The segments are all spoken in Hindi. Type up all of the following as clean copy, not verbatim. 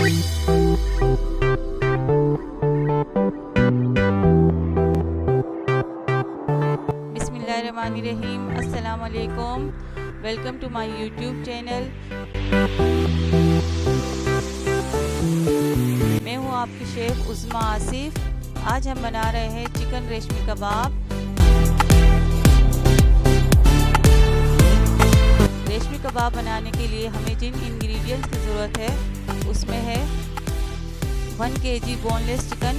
बिस्मिल्लाहिर्रहमानिर्रहीम। अस्सलाम वालेकुम। Welcome to my YouTube channel. मैं हूँ आपकी शेफ़ उस्मा आसिफ। आज हम बना रहे हैं चिकन रेशमी कबाब। रेशमी कबाब बनाने के लिए हमें जिन इंग्रेडिएंट्स की ज़रूरत है उसमें है 1 kg बोनलेस चिकन,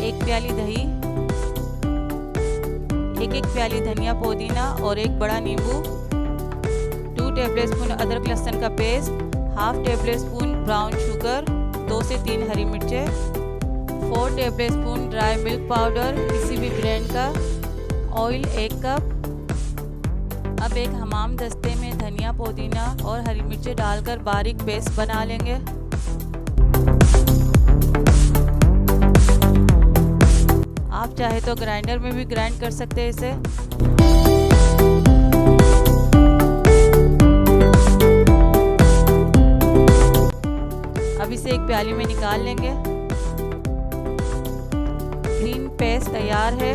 1 प्याली दही, 1 प्याली धनिया पुदीना और 1 बड़ा नींबू, 2 टेबलस्पून अदरक लहसुन का पेस्ट, 1/2 टेबलस्पून ब्राउन शुगर, 2 से 3 हरी मिर्चें, 4 टेबलस्पून ड्राई मिल्क पाउडर किसी भी ब्रांड का, ऑयल 1 कप। अब एक हमाम दस्ते में धनिया पुदीना और हरी मिर्चें डालकर बारीक पेस्ट बना लेंगे। आप चाहे तो ग्राइंडर में भी ग्राइंड कर सकते हैं इसे। अब इसे एक प्याली में निकाल लेंगे। ग्रीन पेस्ट तैयार है।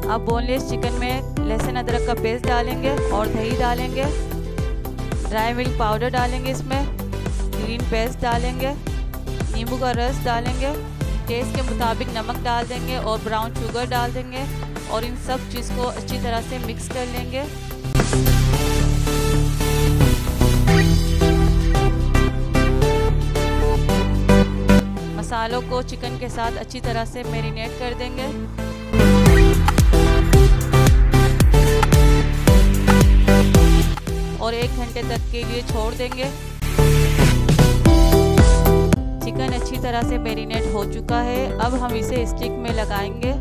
अब बोनलेस चिकन में लहसुन अदरक का पेस्ट डालेंगे और दही डालेंगे, ड्राई मिल्क पाउडर डालेंगे, इसमें ग्रीन पेस्ट डालेंगे, नींबू का रस डालेंगे, टेस्ट के मुताबिक नमक डाल देंगे और ब्राउन शुगर डाल देंगे और इन सब चीज़ को अच्छी तरह से मिक्स कर लेंगे। मसालों को चिकन के साथ अच्छी तरह से मैरिनेट कर देंगे। और 1 घंटे तक के लिए छोड़ देंगे। चिकन अच्छी तरह से मैरिनेट हो चुका है। अब हम इसे स्टिक में लगाएंगे।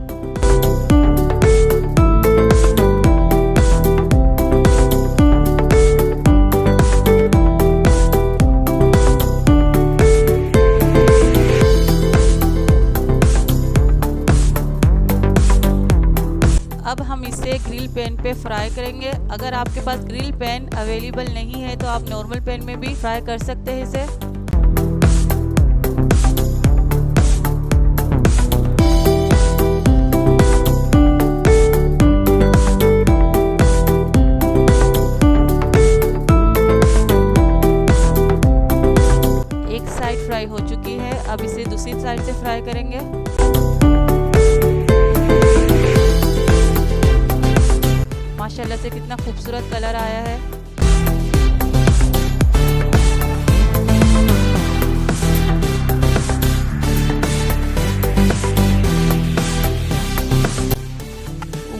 अब हम इसे ग्रिल पैन पे फ्राई करेंगे। अगर आपके पास ग्रिल पैन अवेलेबल नहीं है तो आप नॉर्मल पैन में भी फ्राई कर सकते हैं इसे। एक साइड फ्राई हो चुकी है। अब इसे दूसरी साइड से फ्राई करेंगे। माशाल्लाह से कितना खूबसूरत कलर आया है।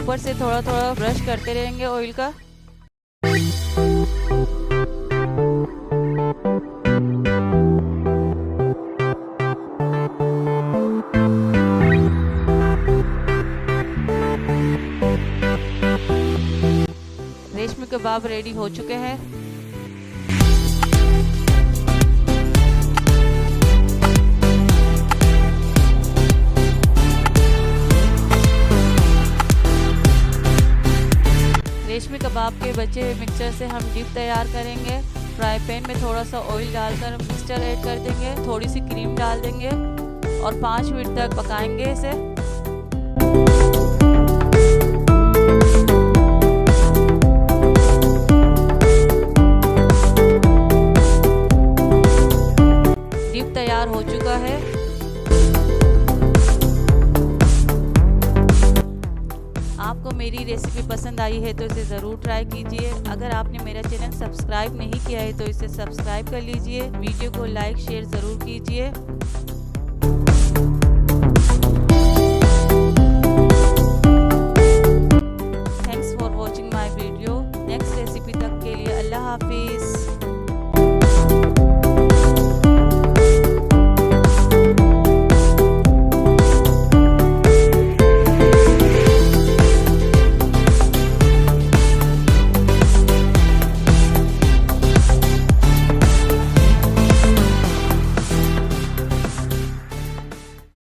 ऊपर से थोड़ा थोड़ा ब्रश करते रहेंगे ऑयल का। रेशमी कबाब रेडी हो चुके हैं। रेशमी कबाब के बचे हुए मिक्सचर से हम डिप तैयार करेंगे। फ्राई पैन में थोड़ा सा ऑयल डालकर मिक्सचर ऐड कर देंगे, थोड़ी सी क्रीम डाल देंगे और 5 मिनट तक पकाएंगे इसे। तैयार हो चुका है। आपको मेरी रेसिपी पसंद आई है तो इसे ज़रूर ट्राई कीजिए। अगर आपने मेरा चैनल सब्सक्राइब नहीं किया है तो इसे सब्सक्राइब कर लीजिए। वीडियो को लाइक शेयर ज़रूर कीजिए। Thanks for watching my video. Next recipe तक के लिए अल्लाह हाफिज़।